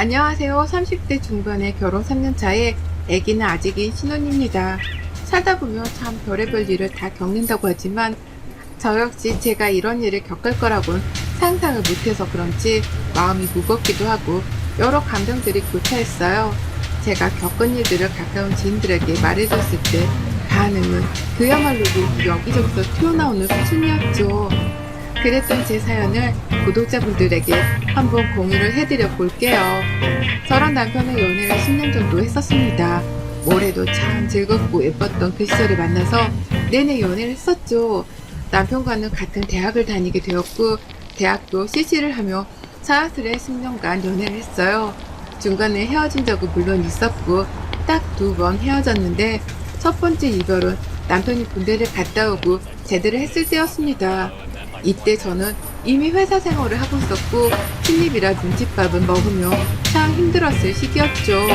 안녕하세요. 30대 중반의 결혼 3년 차에 아기는 아직인 신혼입니다. 살다 보면 참 별의별 일을 다 겪는다고 하지만 저 역시 제가 이런 일을 겪을 거라고는 상상을 못해서 그런지 마음이 무겁기도 하고 여러 감정들이 교차했어요. 제가 겪은 일들을 가까운 지인들에게 말해줬을 때 반응은 그야말로 여기저기서 튀어나오는 수준이었죠. 그랬던 제 사연을 구독자분들에게 한번 공유를 해드려 볼게요. 저랑 남편은 연애를 10년 정도 했었습니다. 올해도 참 즐겁고 예뻤던 그 시절을 만나서 내내 연애를 했었죠. 남편과는 같은 대학을 다니게 되었고 대학도 CC를 하며 자연스레 10년간 연애를 했어요. 중간에 헤어진 적은 물론 있었고 딱 2번 헤어졌는데 첫 번째 이별은 남편이 군대를 갔다 오고 제대를 했을 때였습니다. 이때 저는 이미 회사 생활을 하고 있었고 신입이라 눈칫밥은 먹으며 참 힘들었을 시기였죠.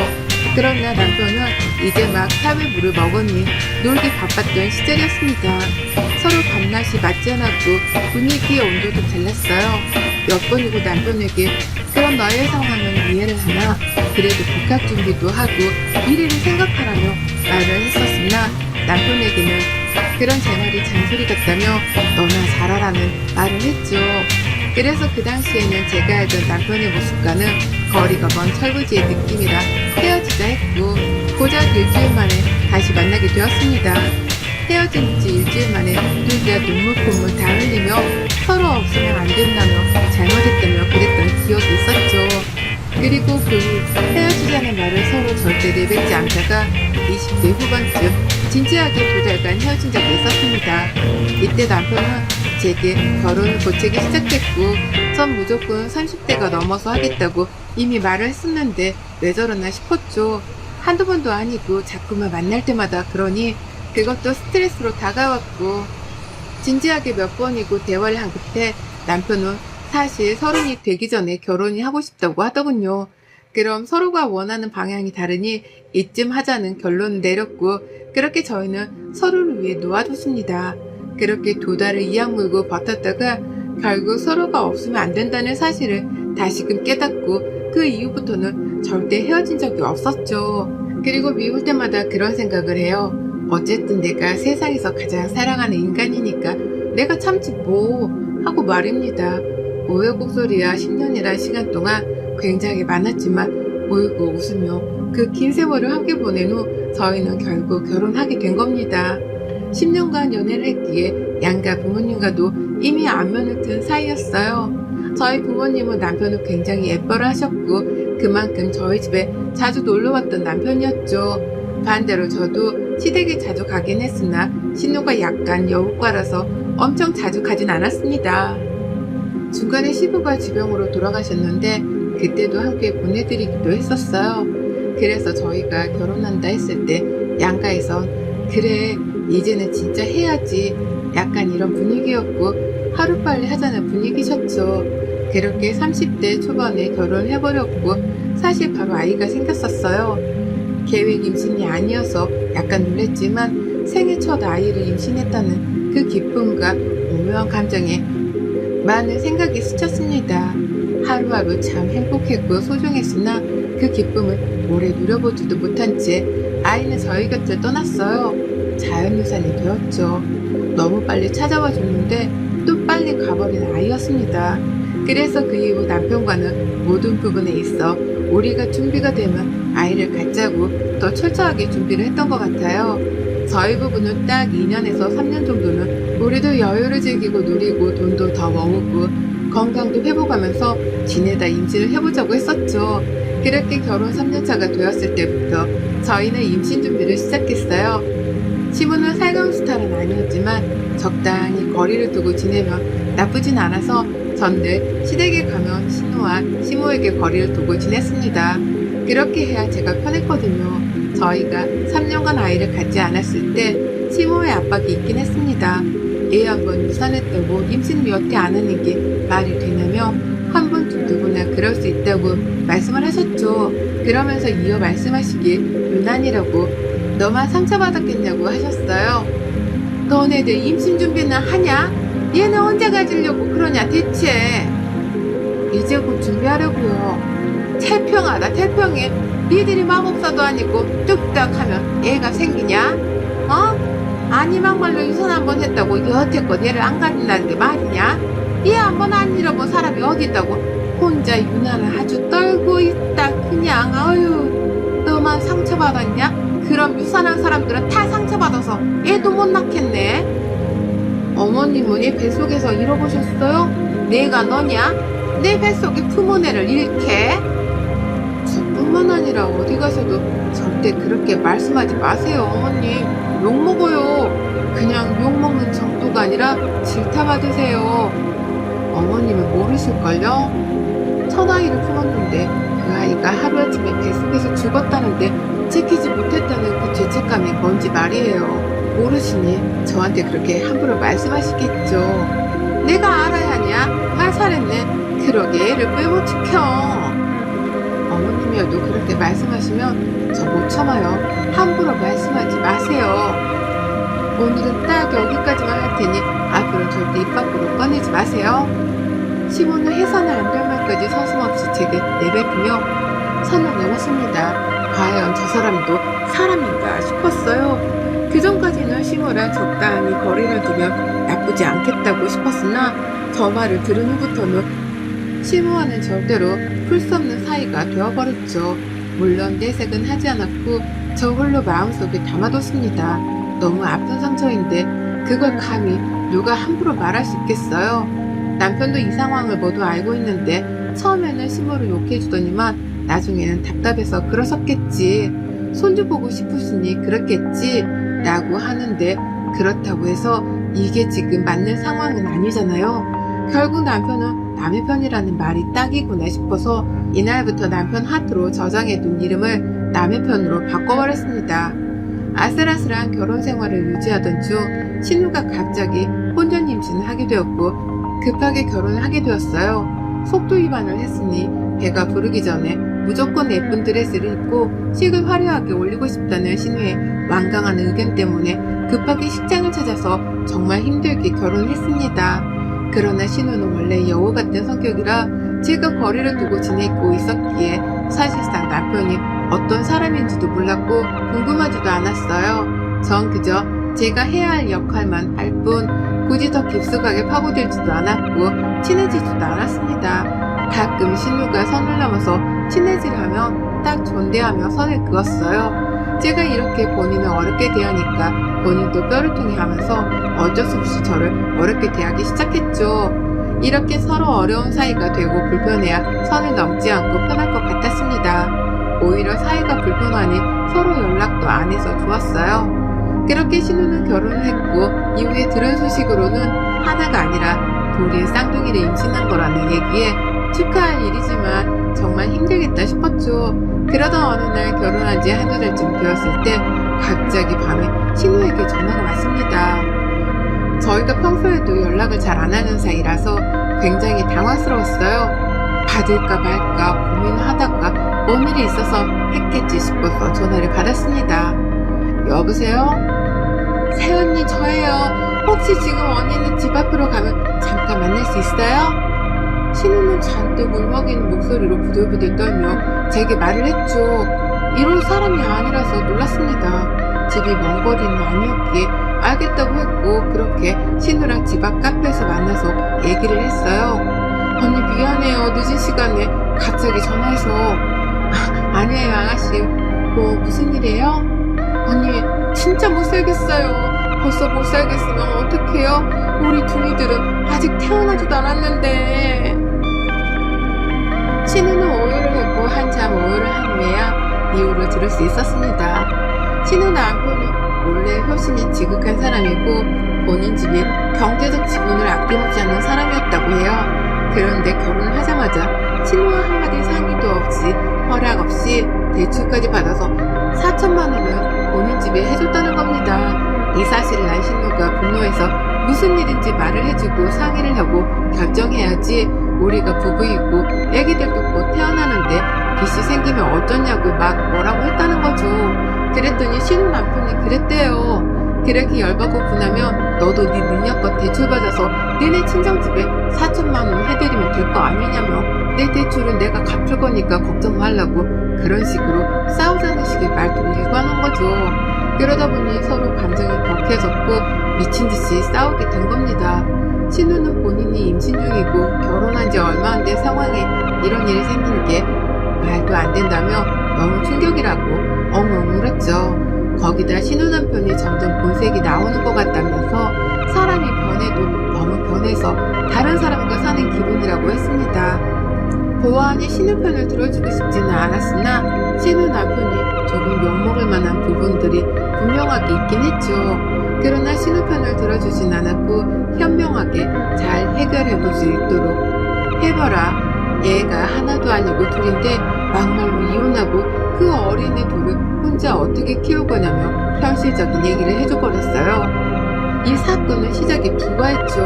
그러나 남편은 이제 막 사회부를 먹으니 놀기 바빴던 시절이었습니다. 서로 밤낮이 맞지 않았고 분위기의 온도도 달랐어요. 몇 번이고 남편에게 그런 너의 상황은 이해를 하나 그래도 복학 준비도 하고 미래를 생각하라며 말을 했었으나 남편에게는 그런 제 말이 잔소리 같다며 너나 잘하라는 말을 했죠. 그래서 그 당시에는 제가 알던 남편의 모습과는 거리가 먼 철부지의 느낌이라 헤어지자 했고 고작 일주일 만에 다시 만나게 되었습니다. 헤어진 지 일주일 만에 둘 다 눈물 콧물 다 흘리며 서로 없으면 안 된다며 잘못했다며 그랬던 기억이 있었죠. 그리고 그 후 헤어지자는 말을 서로 절대 내뱉지 않다가 20대 후반쯤 진지하게 2달간 헤어진 적이 있었습니다. 이때 남편은 제게 결혼을 고치기 시작했고 전 무조건 30대가 넘어서 하겠다고 이미 말을 했었는데 왜 저러나 싶었죠. 한두 번도 아니고 자꾸만 만날 때마다 그러니 그것도 스트레스로 다가왔고 진지하게 몇 번이고 대화를 한 끝에 남편은 사실 30이 되기 전에 결혼이 하고 싶다고 하더군요. 그럼 서로가 원하는 방향이 다르니 이쯤 하자는 결론을 내렸고 그렇게 저희는 서로를 위해 놓아줬습니다. 그렇게 2달을 이악 물고 버텼다가 결국 서로가 없으면 안 된다는 사실을 다시금 깨닫고 그 이후부터는 절대 헤어진 적이 없었죠. 그리고 미울 때마다 그런 생각을 해요. 어쨌든 내가 세상에서 가장 사랑하는 인간이니까 내가 참지 뭐 하고 말입니다. 우여곡절이야 10년이란 시간 동안 굉장히 많았지만 울고 웃으며 그 긴 세월을 함께 보낸 후 저희는 결국 결혼하게 된 겁니다. 10년간 연애를 했기에 양가 부모님과도 이미 안면을 튼 사이였어요. 저희 부모님은 남편을 굉장히 예뻐를 하셨고 그만큼 저희 집에 자주 놀러왔던 남편이었죠. 반대로 저도 시댁에 자주 가긴 했으나 신우가 약간 여우과라서 엄청 자주 가진 않았습니다. 중간에 시부가 지병으로 돌아가셨는데 그때도 함께 보내드리기도 했었어요. 그래서 저희가 결혼한다 했을 때 양가에선 그래 이제는 진짜 해야지 약간 이런 분위기였고 하루빨리 하자는 분위기셨죠. 그렇게 30대 초반에 결혼을 해버렸고 사실 바로 아이가 생겼었어요. 계획 임신이 아니어서 약간 놀랬지만 생애 첫 아이를 임신했다는 그 기쁨과 오묘한 감정에 많은 생각이 스쳤습니다. 하루하루 참 행복했고 소중했으나 그 기쁨을 오래 누려보지도 못한 채 아이는 저희 곁을 떠났어요. 자연유산이 되었죠. 너무 빨리 찾아와 줬는데 또 빨리 가버린 아이였습니다. 그래서 그 이후 남편과는 모든 부분에 있어 우리가 준비가 되면 아이를 갖자고 더 철저하게 준비를 했던 것 같아요. 저희 부부는 딱 2년에서 3년 정도는 우리도 여유를 즐기고 누리고 돈도 더 모으고 건강도 회복하면서 지내다 임신을 해보자고 했었죠. 그렇게 결혼 3년차가 되었을 때부터 저희는 임신 준비를 시작했어요. 시부는 살감스타는 아니었지만 적당히 거리를 두고 지내면 나쁘진 않아서 전 늘 시댁에 가면 신우와 시모에게 거리를 두고 지냈습니다. 그렇게 해야 제가 편했거든요. 저희가 3년간 아이를 갖지 않았을 때 시모의 압박이 있긴 했습니다. 애 한 번 유산했다고 임신을 여태 안 하는 게 말이 되냐며 한 번쯤 누구나 그럴 수 있다고 말씀을 하셨죠. 그러면서 이어 말씀하시길 유난이라고 너만 상처받았겠냐고 하셨어요. 너네들 임신 준비는 하냐? 얘는 언제 가지려고 그러냐 대체. 이제 곧 준비하려고요. 태평하다 태평해. 니들이 마법사도 아니고 뚝딱 하면 애가 생기냐? 아니 막말로 유선 한번 했다고 여태껏 애를 안 가진다는 게 말이냐? 얘 한번 안 잃어본 사람이 어디 있다고 혼자 유나를 아주 떨고 있다 그냥. 아유, 너만 상처받았냐? 그럼 유산한 사람들은 다 상처받아서 애도 못 낳겠네. 어머님은 얘 뱃속에서 잃어보셨어요? 내가 너냐? 내 뱃속에 품은 애를 잃게? 저뿐만 아니라 어디 가서도 절대 그렇게 말씀하지 마세요. 어머님 욕먹어요. 그냥 욕먹는 정도가 아니라 질타받으세요. 어머님은 모르실걸요? 첫아이를 품었는데 그 아이가 하루아침에 뱃속에서 죽었다는데 지키지 못했다는 그 죄책감이 뭔지 말이에요. 모르시니 저한테 그렇게 함부로 말씀하시겠죠. 내가 알아야 하냐? 말 잘했네. 그러게 애를 왜 못 지켜? 어머님이어도 그렇게 말씀하시면 저 못 참아요. 함부로 말씀하지 마세요. 오늘은 딱 여기까지만 할 테니 앞으로 절대 입 밖으로 꺼내지 마세요. 시몬은 해서는 안 될 말까지 서슴없이 제게 내뱉으며 선을 넘었습니다. 과연 저 사람도 사람인가 싶었어요. 그전까지는 시몬랑 적당히 거리를 두면 나쁘지 않겠다고 싶었으나 저 말을 들은 후부터는 시몬와는 절대로 풀 수 없는 사이가 되어버렸죠. 물론 내색은 하지 않았고 저 홀로 마음속에 담아뒀습니다. 너무 아픈 상처인데 그걸 감히 누가 함부로 말할 수 있겠어요. 남편도 이 상황을 모두 알고 있는데 처음에는 시몬을 욕해주더니만 나중에는 답답해서 그러셨겠지. 손주 보고 싶으시니 그렇겠지 라고 하는데 그렇다고 해서 이게 지금 맞는 상황은 아니잖아요. 결국 남편은 남의 편이라는 말이 딱이구나 싶어서 이날부터 남편 하트로 저장해둔 이름을 남의 편으로 바꿔버렸습니다. 아슬아슬한 결혼 생활을 유지하던 중 신우가 갑자기 혼전 임신을 하게 되었고 급하게 결혼을 하게 되었어요. 속도 위반을 했으니 배가 부르기 전에 무조건 예쁜 드레스를 입고 식을 화려하게 올리고 싶다는 신우의 완강한 의견 때문에 급하게 식장을 찾아서 정말 힘들게 결혼했습니다. 그러나 신우는 원래 여우 같은 성격이라 제가 거리를 두고 지내고 있었기에 사실상 남편이 어떤 사람인지도 몰랐고 궁금하지도 않았어요. 전 그저 제가 해야 할 역할만 할 뿐 굳이 더 깊숙하게 파고들지도 않았고 친해지지도 않았습니다. 가끔 신우가 선을 넘어서 친해지려면 딱 존대하며 선을 그었어요. 제가 이렇게 본인을 어렵게 대하니까 본인도 뼈를 통해 하면서 어쩔 수 없이 저를 어렵게 대하기 시작했죠. 이렇게 서로 어려운 사이가 되고 불편해야 선을 넘지 않고 편할 것 같았습니다. 오히려 사이가 불편하니 서로 연락도 안 해서 좋았어요. 그렇게 신우는 결혼을 했고 이후에 들은 소식으로는 하나가 아니라 둘이 쌍둥이를 임신한 거라는 얘기에 축하할 일이지만 정말 힘들겠다 싶었죠. 그러던 어느 날 결혼한 지 한두 달쯤 되었을 때 갑자기 밤에 신우에게 전화가 왔습니다. 저희가 평소에도 연락을 잘 안 하는 사이라서 굉장히 당황스러웠어요. 받을까 말까 고민을 하다가 뭔 일이 있어서 했겠지 싶어서 전화를 받았습니다. 여보세요? 새언니 저예요. 혹시 지금 언니는 집 앞으로 가면 잠깐 만날 수 있어요? 신우는 잔뜩 울먹이는 목소리로 부들부들 떨며 제게 말을 했죠. 이럴 사람이 아니라서 놀랐습니다. 집이 먼 거리는 아니었기에 알겠다고 했고 그렇게 신우랑 집 앞 카페에서 만나서 얘기를 했어요. 언니 미안해요. 늦은 시간에 갑자기 전화해서. 아니에요 아가씨. 뭐 무슨 일이에요? 언니 진짜 못 살겠어요. 벌써 못 살겠으면 어떡해요? 우리 둥이들은 아직 태어나지도 않았는데. 신우는 오열을 했고 한참 오열을 한 후에야 이유를 들을 수 있었습니다. 신우 남편은 원래 효심이 지극한 사람이고 본인 집이 경제적 지분을 아낌없지 않는 사람이었다고 해요. 그런데 결혼을 하자마자 신우와 한마디 상의도 없이 허락 없이 대출까지 받아서 4천만 원을 본인 집에 해줬다는 겁니다. 이 사실을 안 신우가 분노해서 무슨 일인지 말을 해주고 상의를 하고 결정해야지 우리가 부부이고 애기들도 곧 태어나는데 빚이 생기면 어쩌냐고 막 뭐라고 했다는 거죠. 그랬더니 신우 남편이 그랬대요. 그렇게 열받고 분하면 너도 네 능력껏 대출받아서 너네 친정집에 4천만 원 해드리면 될 거 아니냐며 내 대출은 내가 갚을 거니까 걱정 말라고 그런 식으로 싸우자는 식의 말투를 일관한 거죠. 그러다 보니 서로 감정이 격해졌고 미친 듯이 싸우게 된 겁니다. 신우는 본인이 임신 중이고 결혼한 지 얼마 안 된 상황에 이런 일이 생기는 게 말도 안 된다며 너무 충격이라고 엉엉 울었죠. 거기다 신우 남편이 점점 본색이 나오는 것 같다면서 사람이 변해도 너무 변해서 다른 사람과 사는 기분이라고 했습니다. 보아하니 신우 편을 들어주고 싶지는 않았으나 신우 남편이 조금 욕먹을 만한 부분들이 분명하게 있긴 했죠. 그러나 신우 편을 들어주진 않았고 현명하게 잘 해결해볼 수 있도록 해봐라. 얘가 하나도 아니고 둘인데 막말로 이혼하고 그 어린애 둘을 혼자 어떻게 키울 거냐며 현실적인 얘기를 해줘버렸어요. 이 사건은 시작에 불과했죠.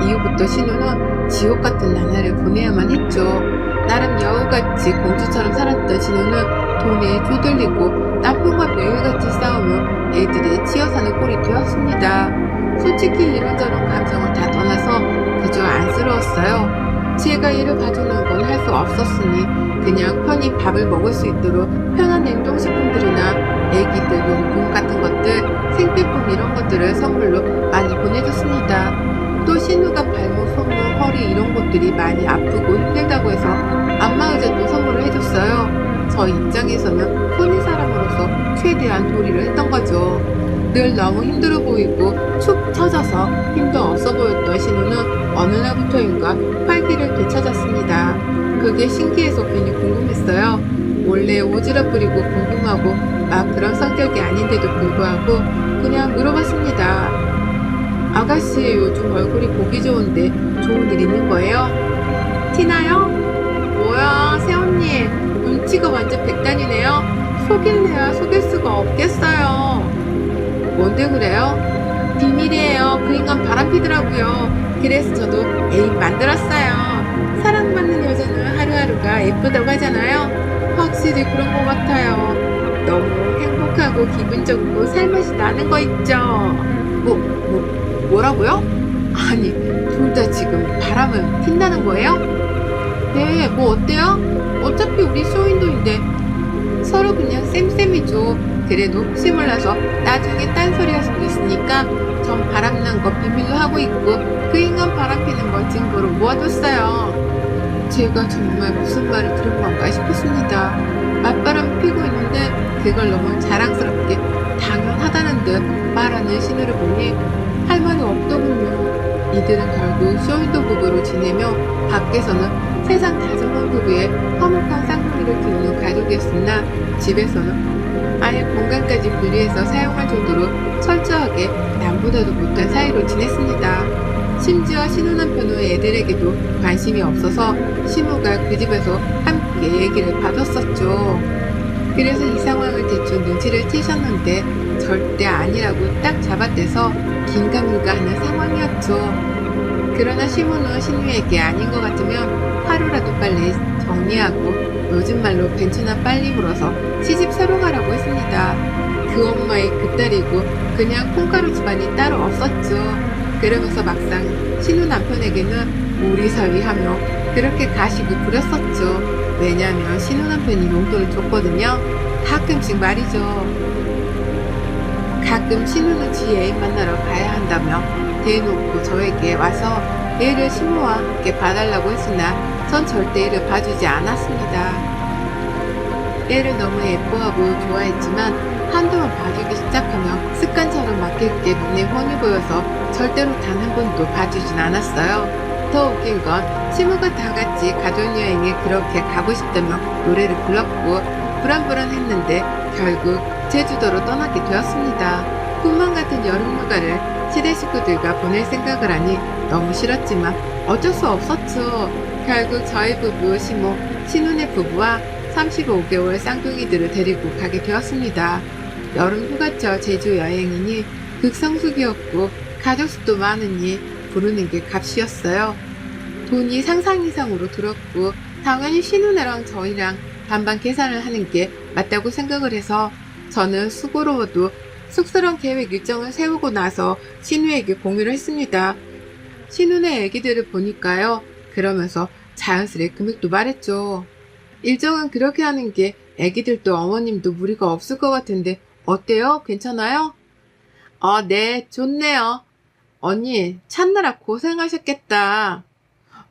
이후부터 신우는 지옥 같은 나날을 보내야만 했죠. 나름 여우같이 공주처럼 살았던 신우는 돈에 쪼들리고 남편과 매일같이 싸우며 애들이 치여 사는 꼴이 되었습니다. 솔직히 이런저런 감정을 다 떠나서 그저 안쓰러웠어요. 제가 일을 봐주는 건 할 수 없었으니 그냥 편히 밥을 먹을 수 있도록 편한 냉동식품들이나 애기들 용품 같은 것들, 생필품 이런 것들을 선물로 많이 보내줬습니다. 또 신우가 발목, 손목, 허리 이런 곳들이 많이 아프고 힘들다고 해서 안마의자도 선물을 해줬어요. 저 입장에서는 혼인 사람으로서 최대한 도리를 했던 거죠. 늘 너무 힘들어 보이고 축 처져서 힘도 없어 보였던 신우는 어느 날부터인가 활기를 되찾았습니다. 그게 신기해서 괜히 궁금했어요. 원래 오지랖부리고 궁금하고 막 그런 성격이 아닌데도 불구하고 그냥 물어봤습니다. 아가씨 요즘 얼굴이 보기 좋은데 좋은 일 있는 거예요? 티나요? 뭐야 새언니 눈치가 완전 백단이네요. 속일래야 속일 수가 없겠어요. 뭔데 그래요? 비밀이에요. 그 인간 바람피더라고요. 그래서 저도 애인 만들었어요. 사랑받는 여자는 하루하루가 예쁘다고 하잖아요. 확실히 그런 것 같아요. 너무 행복하고 기분 좋고 살맛이 나는 거 있죠. 뭐라고요? 아니 둘 다 지금 바람을 핀다는 거예요? 네, 뭐 어때요? 어차피 우리 쇼윈도인데 서로 그냥 쌤쌤이죠. 그래도 혹시 몰라서 나중에 딴소리 할 수도 있으니까 전 바람난 거 비밀로 하고 있고 그 인간 바람피는 건 증거로 모아뒀어요. 제가 정말 무슨 말을 들은 건가 싶었습니다. 맞바람 피고 있는데 그걸 너무 자랑스럽게 당연하다는 듯 말하는 신우를 보니 할 말이 없더군요. 이들은 결국 쇼윈도 부부로 지내며 밖에서는 세상 다정한 부부의 화목한 쌍둥이를 키우는 가족이었으나 집에서는 아예 공간까지 분리해서 사용할 정도로 철저하게 남보다도 못한 사이로 지냈습니다. 심지어 신우 남편의 애들에게도 관심이 없어서 신우가 그 집에서 함께 얘기를 봐줬었죠. 그래서 이 상황을 대충 눈치를 채셨는데 절대 아니라고 딱 잡아떼서 긴가민가 하는 상황이었죠. 그러나 시모는 신우에게 아닌 것 같으면 하루라도 빨리 정리하고 요즘 말로 벤츠나 빨리 물어서 시집 새로 가라고 했습니다. 그 엄마의 그 딸이고 그냥 콩가루 집안이 따로 없었죠. 그러면서 막상 신우 남편에게는 우리사위하며 그렇게 가식을 부렸었죠. 왜냐하면 신우 남편이 용돈을 줬거든요. 가끔씩 말이죠. 가끔 신우는 지 애인 만나러 가야 한다며 대놓고 저에게 와서 애를 신우와 함께 봐달라고 했으나 전 절대 애를 봐주지 않았습니다. 애를 너무 예뻐하고 좋아했지만 한동안 봐주기 시작하며 습관처럼 맡길게 눈에 훤히 보여서 절대로 단 한 번도 봐주진 않았어요. 더 웃긴 건 시무가 다 같이 가족여행에 그렇게 가고 싶다며 노래를 불렀고 불안불안했는데 결국 제주도로 떠나게 되었습니다. 꿈만 같은 여름휴가를 시대 식구들과 보낼 생각을 하니 너무 싫었지만 어쩔 수 없었죠. 결국 저희 부부 시모, 신우네 부부와 35개월 쌍둥이들을 데리고 가게 되었습니다. 여름 휴가철 제주 여행이니 극성수기였고 가족 수도 많으니 부르는 게 값이었어요. 돈이 상상 이상으로 들었고 당연히 신우네랑 저희랑 반반 계산을 하는 게 맞다고 생각을 해서 저는 수고로워도 쑥스러운 계획 일정을 세우고 나서 신우에게 공유를 했습니다. 신우네 애기들을 보니까요. 그러면서 자연스레 금액도 말했죠. 일정은 그렇게 하는 게 애기들도 어머님도 무리가 없을 것 같은데 어때요? 괜찮아요? 네, 좋네요. 언니, 찾느라 고생하셨겠다.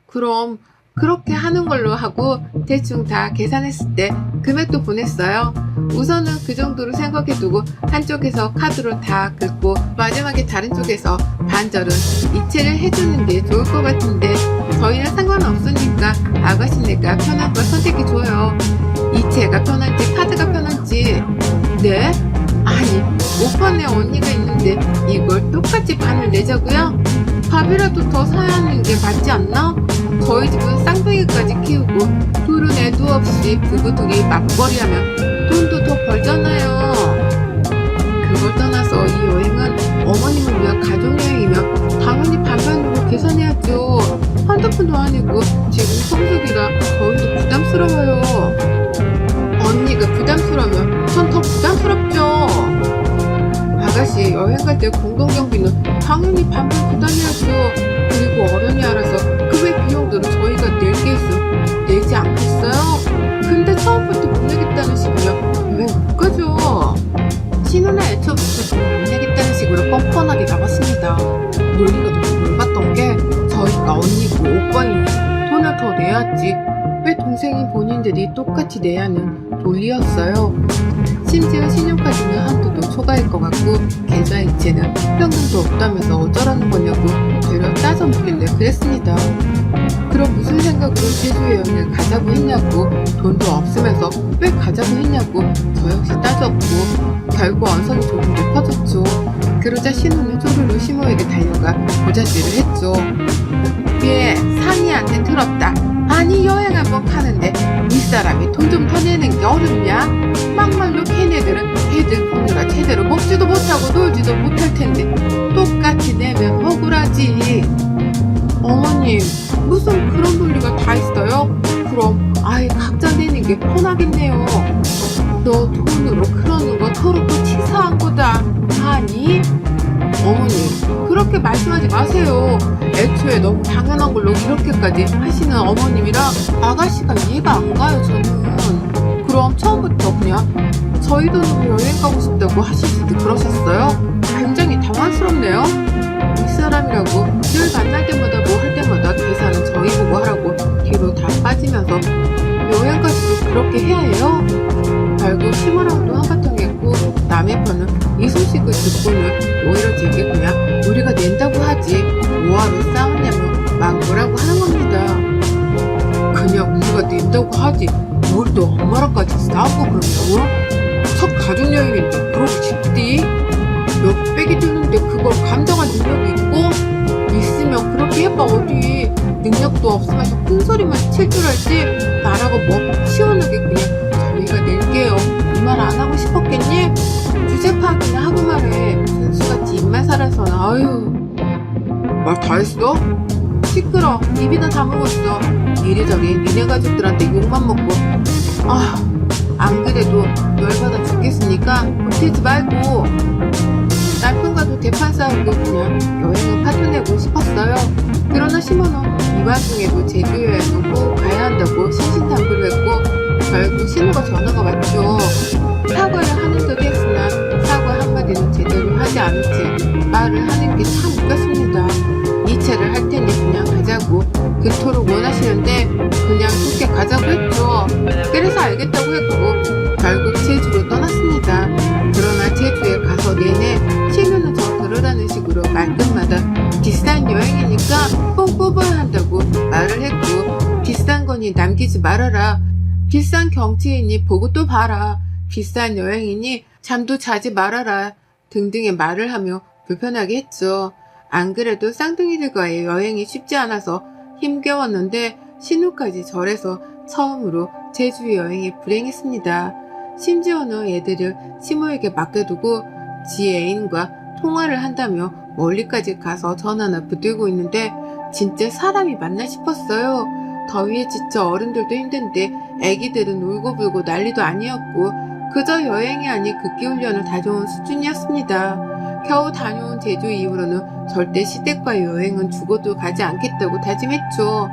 그럼 그렇게 하는 걸로 하고 대충 다 계산했을 때 금액도 보냈어요. 우선은 그 정도로 생각해두고 한쪽에서 카드로 다 긁고 마지막에 다른 쪽에서 반절은 이체를 해주는 게 좋을 것 같은데 저희는 상관없으니까 아가씨네가 편한 걸 선택해줘요. 이체가 편한지 카드가 편한지. 네? 아니, 오빠네 언니가 있는데 이걸 똑같이 반을 내자고요? 밥이라도 더 사야 하는 게 맞지 않나? 저희 집은 쌍둥이까지 키우고 둘은 애도 없이 부부둘이 맞벌이하면 돈도 더 벌잖아요. 그걸 떠나서 이 여행은 어머님을 위한 가족여행이며 당연히 반반으로 계산해야죠. 한두 푼도 아니고 지금 성수기라 저희도 부담스러워요. 언니가 부담스러우면 전 더 부담스럽죠. 아가씨 여행 갈 때 공동경비는 당연히 반반 부담해야죠. 그리고 어른이 알아서 그 외 비용들은 저희가 낼 게 있음 내지 않겠어요? 근데 처음부터 못 내겠다는 식이면 여행 못 가죠. 신혼의 애초부터 돈 못 내겠다는 식으로 뻔뻔하게 나갔습니다. 논리가 좀 열받던 게 저희가 언니고 오빠이니 돈을 더 내야지 왜 동생인 본인들이 똑같이 내야 하는 논리였어요. 심지어 신용카드는 한도도 초과일 것 같고 계좌 이체는 현금도 없다면서 어쩌라는 거냐고 되려 따져 묻길래 그랬습니다. 그럼 무슨 생각으로 제주 여행을 가자고 했냐고 돈도 없으면서 왜 가자고 했냐고 저 역시 따졌고 결국 언성이 조금 높아졌죠. 그러자 신우는 쪼르르 시모에게 달려가 고자질을 했죠. 얘 상이한테 들었다. 아니 여행 한번 가는데 윗사람이 돈 좀 더 내는 게 어렵냐? 막말로 걔네들은 걔들 돈으로 제대로 먹지도 못하고 놀지도 못할 텐데 똑같이 내면 억울하지. 어머님 무슨 그런 논리가 다 있어요? 그럼 아예 각자 내는 게 편하겠네요. 너 돈으로 그러는 거 더럽고 치사한 거다. 아니? 어머님 그렇게 말씀하지 마세요. 애초에 너무 당연한 걸로 이렇게까지 하시는 어머님이라 아가씨가 이해가 안 가요. 저는 그럼 처음부터 그냥 저희 돈으로 여행 가고 싶다고 하실 수도 그러셨어요? 굉장히 당황스럽네요. 윗사람이라고 늘 만날 때마다 뭐 할 때마다 계산은 저희 보고 하라고 뒤로 다 빠지면서 여행까지도 그렇게 해야 해요? 결국 시모랑도 한바탕 했고 남의 편은 이 소식을 듣고는 오히려 제게 그냥 우리가 낸다고 하지 뭐하러 싸웠냐며 막 뭐라고 하는 겁니다. 그냥 우리가 낸다고 하지 뭘 또 엄마랑까지 싸우고 그러냐고? 첫 가족여행인데 그러고 싶디? 몇백이 드는데 그걸 감당할 능력이 있고? 있으면 그렇게 해봐 어디. 능력도 없으면서 큰 소리만 칠 줄 알지 나라고 뭐 시원하게 그냥 저희가 낼게요 이 말 안 하고 싶었겠니? 주제 파악이나 하고 말해. 순수같이 입만 살아서는 아유. 말 다 했어? 시끄러. 입이나 다물었어. 이리저리 니네 가족들한테 욕만 먹고. 안 그래도 열받아 죽겠으니까 보태지 말고. 남편과도 대판 싸우고 그냥 여행을 파토내고 싶었어요. 그러나 시모는 이 와중에도 제주 여행은 꼭 가야 한다고 신신당부를 했고 결국 신우가 전화가 왔죠. 사과를 하는 듯 했으나 사과 한마디는 제대로 하지 않은 채 말을 하는 게 참 웃겼습니다. 이체를 할 테니 그냥 가자고 그토록 원하시는데 그냥 그렇게 가자고 했죠. 그래서 알겠다고 했고 결국 제주로 떠났습니다. 그러나 제주에 가서 내내 신우는 저 그러라는 식으로 말끝마다 비싼 여행이니까 뽕 뽑아야 한다고 말을 했고 비싼 거니 남기지 말아라. 비싼 경치이니 보고 또 봐라. 비싼 여행이니 잠도 자지 말아라. 등등의 말을 하며 불편하게 했죠. 안 그래도 쌍둥이들과의 여행이 쉽지 않아서 힘겨웠는데 신우까지 절에서 처음으로 제주 여행에 불행했습니다. 심지어는 애들을 시모에게 맡겨두고 지 애인과 통화를 한다며 멀리까지 가서 전화나 붙들고 있는데 진짜 사람이 맞나 싶었어요. 더위에 지쳐 어른들도 힘든데 애기들은 울고불고 난리도 아니었고 그저 여행이 아닌 극기훈련을 다져온 수준이었습니다. 겨우 다녀온 제주 이후로는 절대 시댁과의 여행은 죽어도 가지 않겠다고 다짐했죠.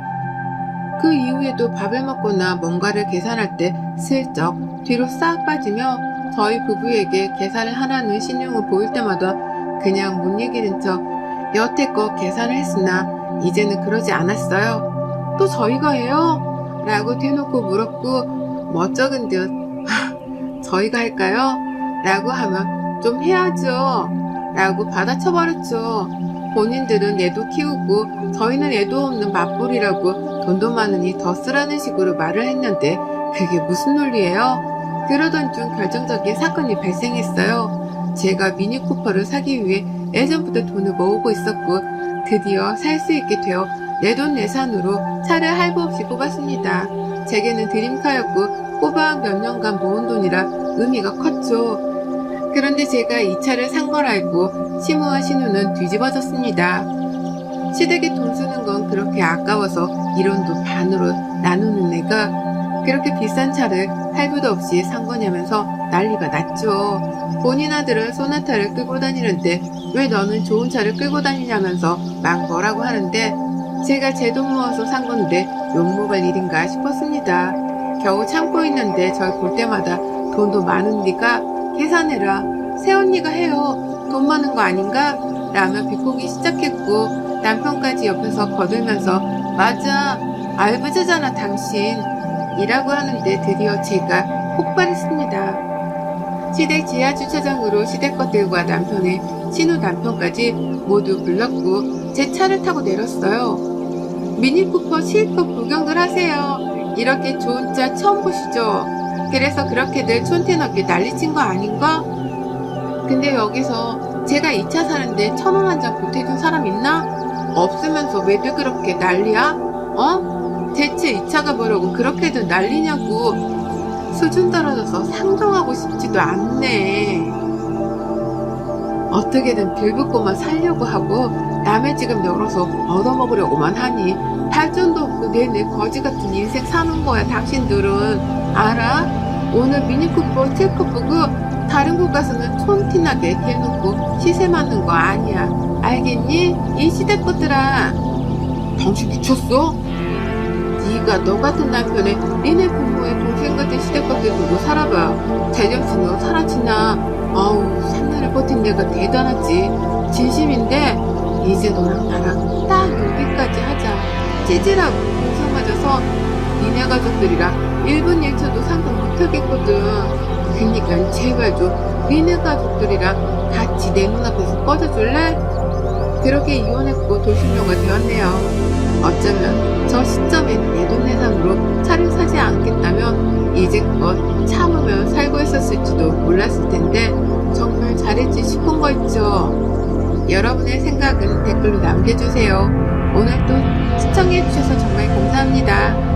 그 이후에도 밥을 먹거나 뭔가를 계산할 때 슬쩍 뒤로 싹 빠지며 저희 부부에게 계산을 하라는 신용을 보일 때마다 그냥 못 이기는 척 여태껏 계산을 했으나 이제는 그러지 않았어요. 또 저희가 해요? 라고 대놓고 물었고 멋쩍은 듯 저희가 할까요? 라고 하면 좀 해야죠 라고 받아쳐버렸죠. 본인들은 애도 키우고 저희는 애도 없는 맞벌이라고 돈도 많으니 더 쓰라는 식으로 말을 했는데 그게 무슨 논리예요? 그러던 중 결정적인 사건이 발생했어요. 제가 미니쿠퍼를 사기 위해 예전부터 돈을 모으고 있었고 드디어 살 수 있게 되어 내돈내산으로 차를 할부 없이 뽑았습니다. 제게는 드림카였고 꼬박 몇 년간 모은 돈이라 의미가 컸죠. 그런데 제가 이 차를 산 걸 알고 시무와 신우는 뒤집어졌습니다. 시댁에 돈 쓰는 건 그렇게 아까워서 이런 돈 반으로 나누는 애가 그렇게 비싼 차를 할부도 없이 산 거냐면서 난리가 났죠. 본인 아들은 소나타를 끌고 다니는데 왜 너는 좋은 차를 끌고 다니냐면서 막 뭐라고 하는데 제가 제 돈 모아서 산 건데 욕먹을 일인가 싶었습니다. 겨우 참고 있는데 절 볼 때마다 돈도 많은 네가 계산해라. 새언니가 해요. 돈 많은 거 아닌가? 라며 비꼬기 시작했고 남편까지 옆에서 거들면서 맞아. 알부자잖아 당신. 이라고 하는데 드디어 제가 폭발했습니다. 시댁 지하주차장으로 시댁 것들과 남편의 신우 남편까지 모두 불렀고 제 차를 타고 내렸어요. 미니쿠퍼 실컷 구경들 하세요. 이렇게 좋은 차 처음 보시죠? 그래서 그렇게들 촌티넘게 난리친 거 아닌가? 근데 여기서 제가 이 차 사는데 1,000원 한 장 보태준 사람 있나? 없으면서 왜들 그렇게 난리야? 어? 대체 이 차가 뭐라고 그렇게들 난리냐고. 수준 떨어져서 상종하고 싶지도 않네. 어떻게든 빌붙고만 살려고 하고 남의 지금 열어서 얻어먹으려고만 하니 발전도 없고 내내 거지같은 인생 사는 거야 당신들은. 알아? 오늘 미니쿠퍼 실컷 보고 다른 곳 가서는 촌티나게 대놓고 시세 맞는 거 아니야. 알겠니? 이 시대 것들아. 당신 미쳤어? 네가 너 같은 남편의 니네 부모의 동생 같은 시대 것들 보고 살아봐. 제정신으로 사라지나. 아우 산나를 버틴 내가 대단하지. 진심인데 이제 너랑 나랑 딱 여기까지 하자. 찌질하고 동생 맞아서 니네 가족들이랑 1분 1초도 상관 못하겠거든. 그니까 제발 좀 니네 가족들이랑 같이 내 눈앞에서 꺼져줄래? 그렇게 이혼했고 돌싱녀가 되었네요. 어쩌면 저 시점엔 내돈내산으로 차를 사지 않겠다면 이제껏 참으며 살고 있었을지도 몰랐을 텐데 정말 잘했지 싶은 거 있죠. 여러분의 생각은 댓글로 남겨주세요. 오늘도 시청해주셔서 정말 감사합니다.